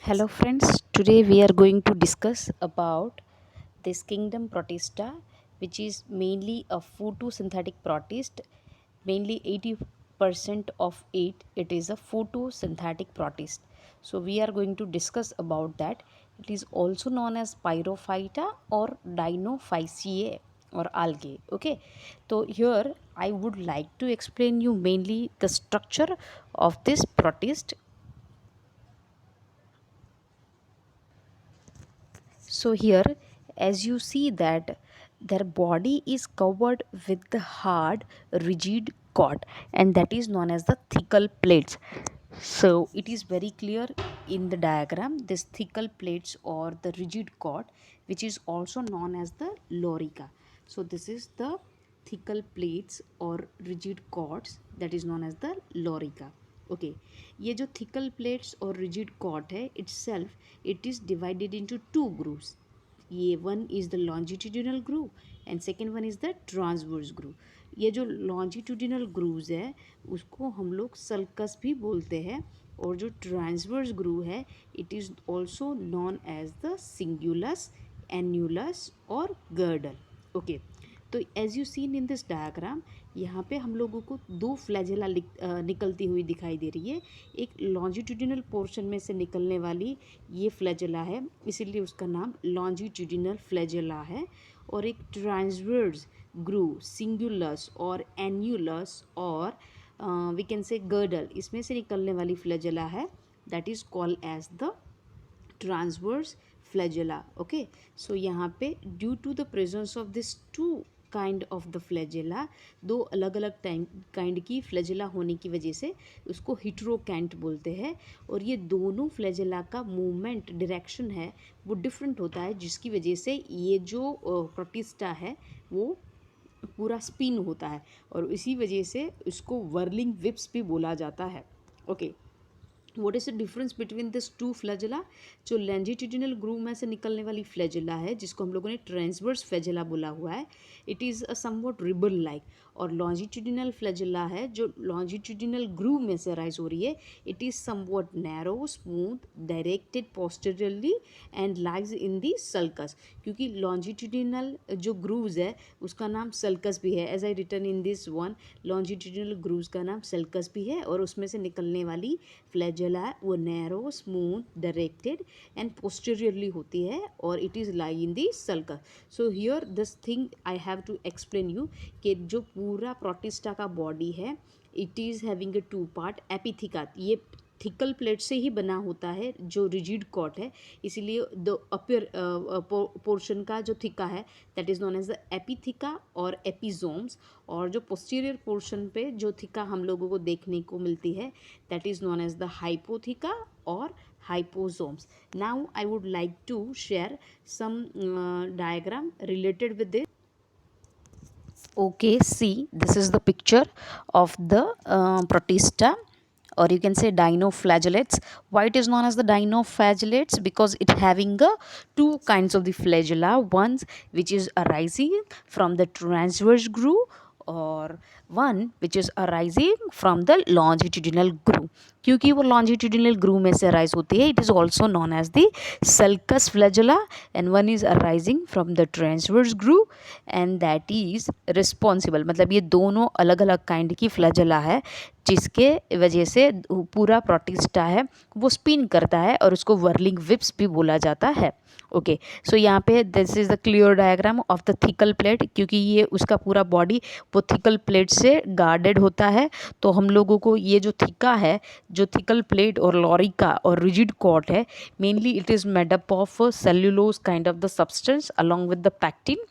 Hello friends, today we are going to discuss about this kingdom protista, which is mainly a photosynthetic protist. Mainly 80% of it is a photosynthetic protist. So we are going to discuss about that. It is also known as Pyrophyta or Dinophyceae or algae. Okay, so here I would like to explain you mainly the structure of this protist. So here, as you see that their body is covered with the hard rigid cord, and that is known as the thecal plates. So it is very clear in the diagram, this thecal plates or the rigid cord, which is also known as the lorica. So this is the thecal plates और rigid cords that is known as the lorica. Okay ये जो thecal plates और rigid cord है itself it is divided into two grooves. ये one is the longitudinal groove and second one is the transverse groove. ये जो longitudinal grooves है उसको हम लोग सल्कस भी बोलते हैं, और जो ट्रांसवर्स ग्रूव है it is also known as the cingulus, annulus और गर्डल. ओके, तो as you seen in this diagram यहाँ पे हम लोगों को दो फ्लैजेला निकलती हुई दिखाई दे रही है. एक लॉन्जिट्यूडिनल पोर्शन में से निकलने वाली ये फ्लैजेला है, इसीलिए उसका नाम लॉन्जिट्यूडिनल फ्लैजेला है. और एक ट्रांसवर्स ग्रूव, सिंगुलस और एन्यूलस और वी कैन से गर्डल, इसमें से निकलने वाली फ्लैजेला है, that is called as the transverse flagella. Okay, so यहाँ पे due to the presence of this two kind of the flagella, दो अलग अलग टाइम काइंड की फ्लैजेला होने की वजह से उसको हिट्रोकैंट बोलते हैं. और ये दोनों फ्लैजेला का मूवमेंट डायरेक्शन है वो डिफरेंट होता है, जिसकी वजह से ये जो प्रोटिस्टा है वो पूरा स्पिन होता है, और इसी वजह से इसको वर्लिंग विप्स भी बोला जाता है. Okay, what is the difference between this two flagella? जो लॉन्जिट्यूडिनल ग्रूव में से निकलने वाली फ्लैजेला है जिसको हम लोगों ने ट्रांसवर्स फ्लैजेला बोला हुआ है, it is a somewhat ribbon like. और लॉन्जिट्यूडिनल फ्लैजेला है जो लॉन्जिट्यूडिनल ग्रूव में से राइज हो रही है, it is somewhat narrow, smooth, directed posteriorly and lies in the sulcus. क्योंकि लॉन्जिट्यूडिनल जो ग्रूव्स है उसका नाम सल्कस भी है, as I return in this one, longitudinal grooves का नाम सल्कस भी है, और उसमें से निकलने वाली फ्लैजेला वो narrow, smooth, directed and posteriorly होती है, और it is lie in the sulcus. So here this thing I have to explain you कि जो पूरा प्रोटिस्टा का बॉडी है it is having a two part. Epitheca, ये थिकल प्लेट से ही बना होता है जो रिजिड कॉट है, इसीलिए द अपर पोर्शन का जो थिका है that is known as the epitheca और एपिजोम्स. और जो पोस्टीरियर पोर्शन पे जो थिका हम लोगों को देखने को मिलती है that is known as the hypotheca और hyposomes. Now I would like to share some diagram related with this. Okay, see, this is the picture of the protista, or you can say dinoflagellates. Why it is known as the dinoflagellates? Because it having two kinds of the flagella, ones which is arising from the transverse groove, और one which is arising from the longitudinal groove. क्योंकि वो longitudinal groove में से arise होती है, it is also known as the sulcus flagella, and one is arising from the transverse groove, and that is responsible. मतलब ये दोनों अलग अलग काइंड की फ्लैजेला है जिसके वजह से पूरा प्रोटिस्टा है वो स्पिन करता है, और उसको वर्लिंग विप्स भी बोला जाता है. ओके, सो यहाँ पे this is the clear diagram of the thecal plate. क्योंकि ये उसका पूरा बॉडी वो थिकल प्लेट से गार्डेड होता है, तो हम लोगों को ये जो थिका है, जो थिकल प्लेट और लॉरिका और रिजिड कॉट है, mainly it is made up of cellulose kind of the substance along with the pectin.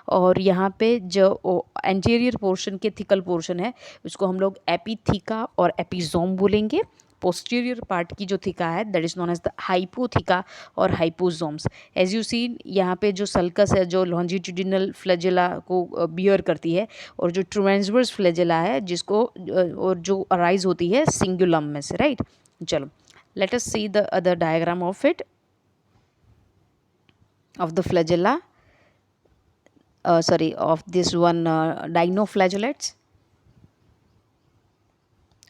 और यहाँ पे जो एंटीरियर पोर्शन के थिकल पोर्शन है उसको हम लोग एपीथिका और एपिजोम बोलेंगे. पोस्टीरियर पार्ट की जो थिका है that is known as the hypotheca और हाइपोजोम्स. एज यू सीन यहाँ पे जो सल्कस है जो लॉन्जिट्यूडिनल फ्लैजेला को बियर करती है, और जो ट्रांसवर्स फ्लैजेला है जिसको और जो अराइज होती है सिंगुलम में से, राइट. चलो, let us see the other diagram of it, of the flagella, sorry, of this one dinoflagellates.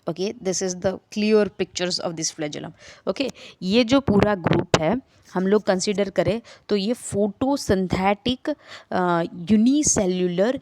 Okay, this is the clear pictures of this flagellum. Okay, ये जो पूरा ग्रुप है हम लोग कंसिडर करें तो ये फोटोसिंथेटिक यूनिसेल्युलर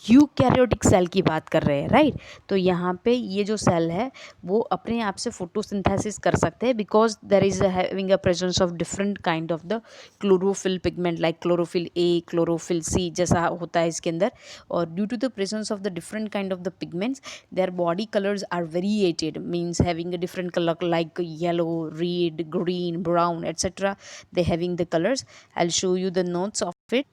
यूकैरियोटिक सेल की बात कर रहे हैं, राइट। तो यहाँ पे ये जो सेल है वो अपने आप से फोटोसिंथेसिस कर सकते हैं because there is having a presence of different kind of the chlorophyll pigment like chlorophyll A, chlorophyll C जैसा होता है इसके अंदर। और due to the presence of the different kind of the pigments their body colors are variated, means having a different color like yellow, red, green, brown, etc. They having the colors. I'll show you the notes of it.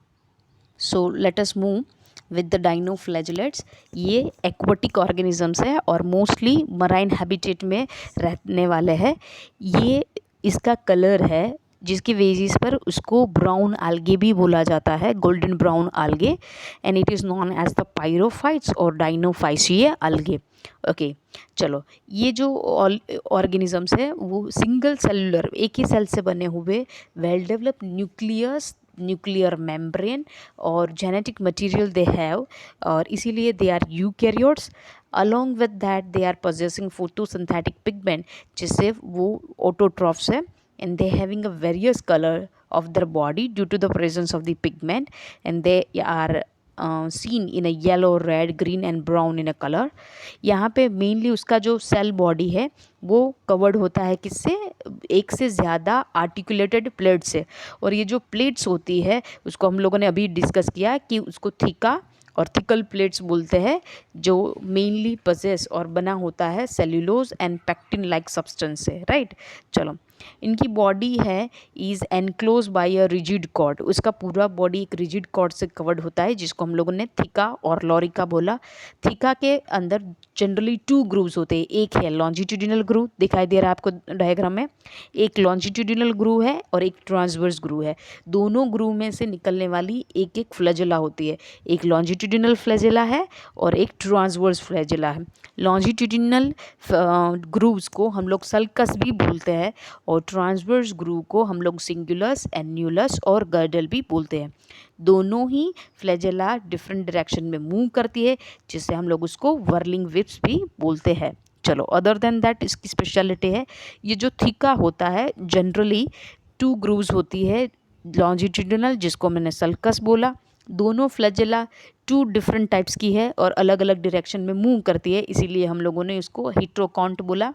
So let us move with the dinoflagellates. ये aquatic organisms है और mostly marine habitat में रहने वाले हैं। ये इसका colour है जिसकी बेसिस पर उसको ब्राउन algae भी बोला जाता है, golden brown algae, and it is known as the pyrophytes और डाइनोफाइसिए algae। ओके, चलो ये जो ऑर्गेनिजम्स है वो सिंगल सेलुलर, एक ही सेल से बने हुए, well developed nucleus, nuclear membrane और जेनेटिक मटेरियल दे हैव, और इसीलिए they are eukaryotes. Along with that they are possessing photosynthetic pigment, जिससे वो ऑटोट्रॉफ्स है, and they having a various color of their body due to the presence of the pigment, and they are seen in a yellow, red, green and brown in a color। यहाँ पे mainly उसका जो cell body है वो covered होता है किससे, एक से ज़्यादा आर्टिकुलेटेड प्लेट से। और ये जो प्लेट्स होती है उसको हम लोगों ने अभी डिस्कस किया कि उसको थिका और थिकल प्लेट्स बोलते हैं, जो मेनली पजेस और बना होता है cellulose and pectin like substance से, राइट। चलो, इनकी बॉडी है is enclose by a rigid cord, उसका पूरा बॉडी एक रिजिड कॉर्ड से कवर्ड होता है जिसको हम लोगों ने थिका और लॉरिका बोला। थिका के अंदर जनरली टू ग्रूव्स होते हैं, एक है लॉन्जिट्यूडिनल ग्रूव दिखाई दे रहा है आपको डायग्राम में, एक लॉन्जिट्यूडिनल ग्रूव है और एक ट्रांसवर्स ग्रूव है। दोनों ग्रूव में से निकलने वाली एक एक फ्लैजेला होती है, एक लॉन्जिट्यूडिनल फ्लैजेला है और एक ट्रांसवर्स फ्लैजेला है। लॉन्जिट्यूडिनल ग्रूव्स को हम लोग सल्कस भी बोलते हैं और ट्रांसवर्स ग्रूव को हम लोग सिंगुलस, एन्यूलस और गर्डल भी बोलते हैं। दोनों ही फ्लैजेला डिफरेंट डायरेक्शन में मूव करती है जिससे हम लोग उसको वर्लिंग विप्स भी बोलते हैं। चलो, अदर देन दैट इसकी स्पेशलिटी है, ये जो थिका होता है जनरली टू ग्रूव्स होती है, लॉन्जिट्यूडिनल जिसको मैंने सल्कस बोला। दोनों फ्लैजेला टू डिफरेंट टाइप्स की है और अलग अलग डायरेक्शन में मूव करती है, इसीलिए हम लोगों ने इसको हिट्रोकॉन्ट बोला।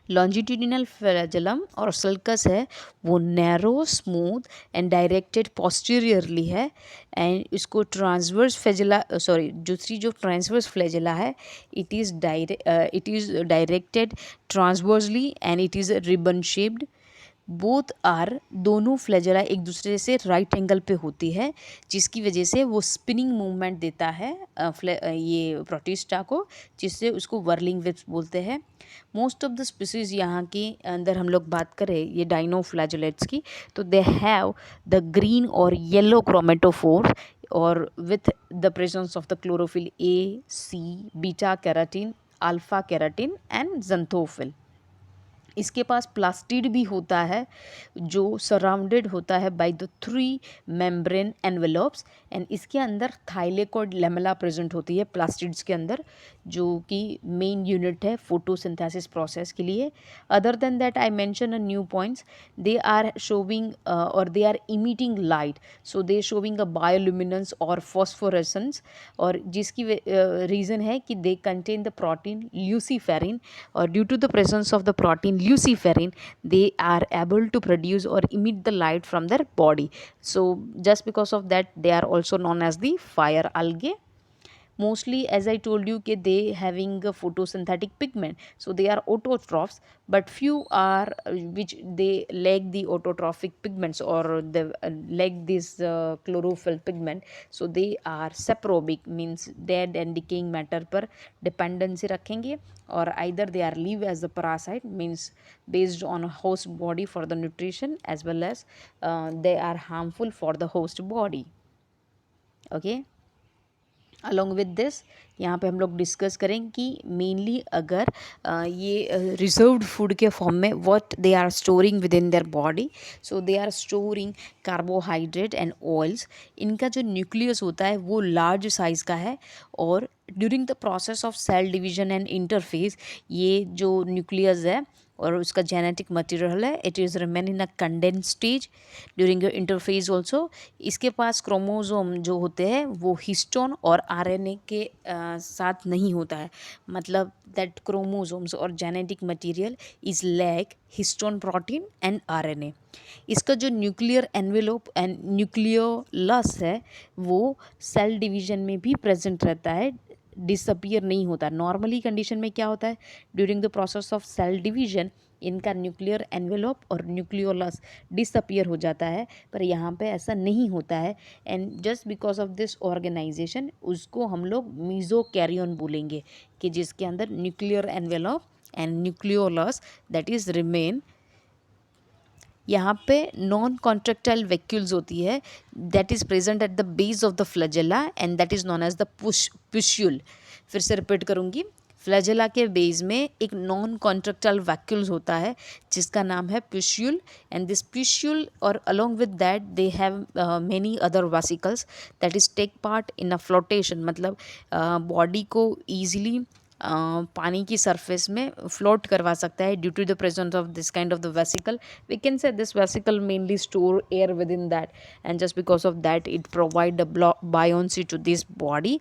लॉन्जिट्यूडिनल फ्लैजेलम और सल्कस है वो narrow, smooth and directed posteriorly है, एंड इसको ट्रांसवर्स फ्लैजेला, सॉरी दूसरी जो ट्रांसवर्स फ्लैजेला है it is directed transversely and it is ribbon shaped. Both are, दोनों फ्लैजेला एक दूसरे से राइट एंगल पे होती है जिसकी वजह से वो स्पिनिंग मूवमेंट देता है ये प्रोटिस्टा को, जिससे उसको वर्लिंग विप्स बोलते हैं। मोस्ट ऑफ द स्पीसीज यहाँ की अंदर हम लोग बात करें ये डाइनोफ्लैजेलेट्स की, तो दे हैव द ग्रीन और येलो क्रोमेटोफोर और with the presence of the chlorophyll a, c, beta carotene, alpha carotene and xanthophyll. इसके पास प्लास्टिड भी होता है जो सराउंडेड होता है by the three membrane envelopes, and इसके अंदर थाइलेकोइड लेमेला प्रेजेंट होती है प्लास्टिड्स के अंदर, जो कि मेन यूनिट है फोटोसिंथेसिस प्रोसेस के लिए। Other than that I mention a new points, they are showing और they are emitting light, so they showing a bioluminescence और फॉस्फोरेसेंस, और जिसकी रीज़न है कि they contain the protein luciferin, और due to the presence of the protein luciferin they are able to produce or emit the light from their body, so just because of that they are also known as the fire algae। mostly as I told you कि they having a photosynthetic pigment, so they are autotrophs, but few are which they lack the autotrophic pigments or they lack this chlorophyll pigment, so they are saprobic, means dead and decaying matter पर dependency रखेंगे, or either they are live as a parasite, means based on a host body for the nutrition, as well as they are harmful for the host body। okay, along with this यहाँ पे हम लोग discuss करें कि mainly अगर ये reserved food के form में what they are storing within their body, so they are storing carbohydrate and oils. इनका जो न्यूक्लियस होता है वो लार्ज साइज़ का है, और during the process of cell division and interphase ये जो न्यूक्लियस है और उसका जेनेटिक मटेरियल है, it is remain in a condense stage during interphase also. इसके पास क्रोमोसोम जो होते हैं वो हिस्टोन और आरएनए के साथ नहीं होता है, मतलब दैट क्रोमोसोम्स और genetic material is lack histone protein and RNA. इसका जो न्यूक्लियर एनवेलोप एंड न्यूक्लियोलस है वो सेल डिवीजन में भी प्रेजेंट रहता है, डिसअपियर नहीं होता। नॉर्मली कंडीशन में क्या होता है, during the process of cell division इनका न्यूक्लियर एनवेलोप और न्यूक्लियोलस डिसअपियर हो जाता है, पर यहाँ पे ऐसा नहीं होता है। And just because of this organization उसको हम लोग मीजोकैरियन बोलेंगे, कि जिसके अंदर nuclear envelope and nucleolus that is remain. यहाँ पे नॉन कॉन्ट्रेक्टाइल वैक्यूल्स होती है that is present at the base of the flagella and that is known as the pusule. फिर से रिपीट करूँगी, फ्लैजेला के बेस में एक नॉन कॉन्ट्रेक्टाइल वैक्यूल्स होता है जिसका नाम है पुष्यूल, एंड दिस पुष्यूल और along with that they have many other vesicles that is take part in a flotation, मतलब बॉडी को ईजिली पानी की सरफेस में फ्लोट करवा सकता है due to the presence of this kind of the vesicle. We can say this vesicle mainly store air within that दैट, and just because of that it provide the buoyancy to this body,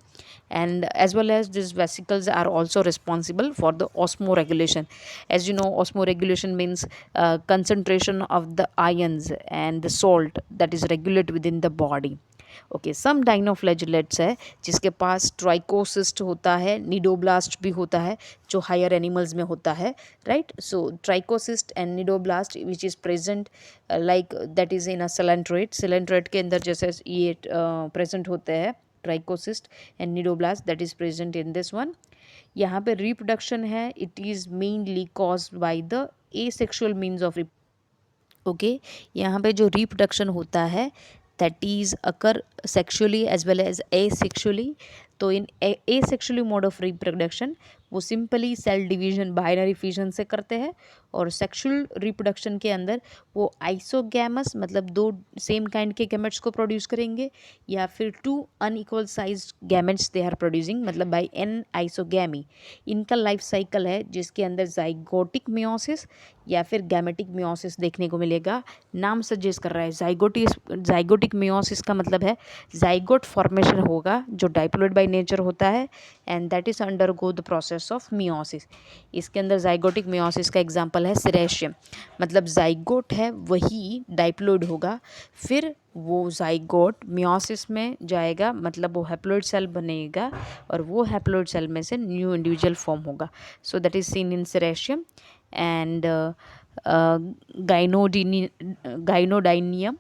and as well as these vesicles are also responsible for the osmoregulation. As you know, osmoregulation means concentration of the ions and the salt that is regulated within the body. Okay, some dinoflagellates है जिसके पास trichocyst होता है, cnidoblast भी होता है जो higher animals में होता है, right. So trichocyst and cnidoblast which is present like that is in a coelenteroid. Coelenteroid के अंदर जैसे ये प्रेजेंट होते हैं trichocyst and cnidoblast that is present in this one. यहाँ पे रिप्रोडक्शन है, it is mainly caused by the asexual means of okay. यहाँ पे जो रिप्रोडक्शन होता है that is occur sexually as well as asexually. तो in asexually mode of reproduction वो simply cell division binary fission से करते हैं, और सेक्सुअल रिप्रोडक्शन के अंदर वो आइसोगैमस मतलब दो सेम काइंड के गैमेट्स को प्रोड्यूस करेंगे, या फिर two unequal size gametes they are producing, मतलब बाय एन आइसोगैमी। इनका लाइफ साइकिल है जिसके अंदर जाइगोटिक मियोसिस या फिर गैमेटिक मियोसिस देखने को मिलेगा। नाम सजेस्ट कर रहा है जाइगोटिक मियोसिस का मतलब है जाइगोट फॉर्मेशन होगा जो डाइप्लॉइड बाय नेचर होता है, and that is undergo the process of meiosis. इसके अंदर जाइगोटिक मियोसिस का एग्जांपल है सीरेशियम, मतलब जाइगोट है वही डाइप्लॉइड होगा, फिर वो जाइगोट मियोसिस में जाएगा, मतलब वो हैप्लॉइड सेल बनेगा, और वो हैप्लॉइड सेल में से न्यू इंडिविजुअल फॉर्म होगा। So that is seen in ceratium and gymnodinium.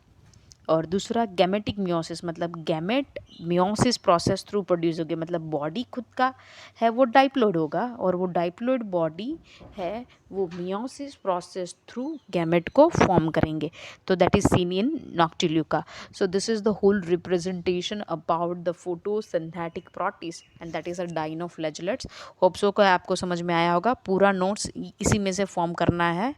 और दूसरा गैमेटिक मियोसिस, मतलब gamete meiosis process through produce होगी, मतलब बॉडी खुद का है वो डाइप्लॉइड होगा, और वो डाइप्लॉइड बॉडी है वो मियोसिस प्रोसेस थ्रू गैमेट को फॉर्म करेंगे। तो that is seen in noctiluca. So this is the whole representation about the photosynthetic protist and that is a dinoflagellates. Hope so का आपको समझ में आया होगा। पूरा नोट्स इसी में से फॉर्म करना है।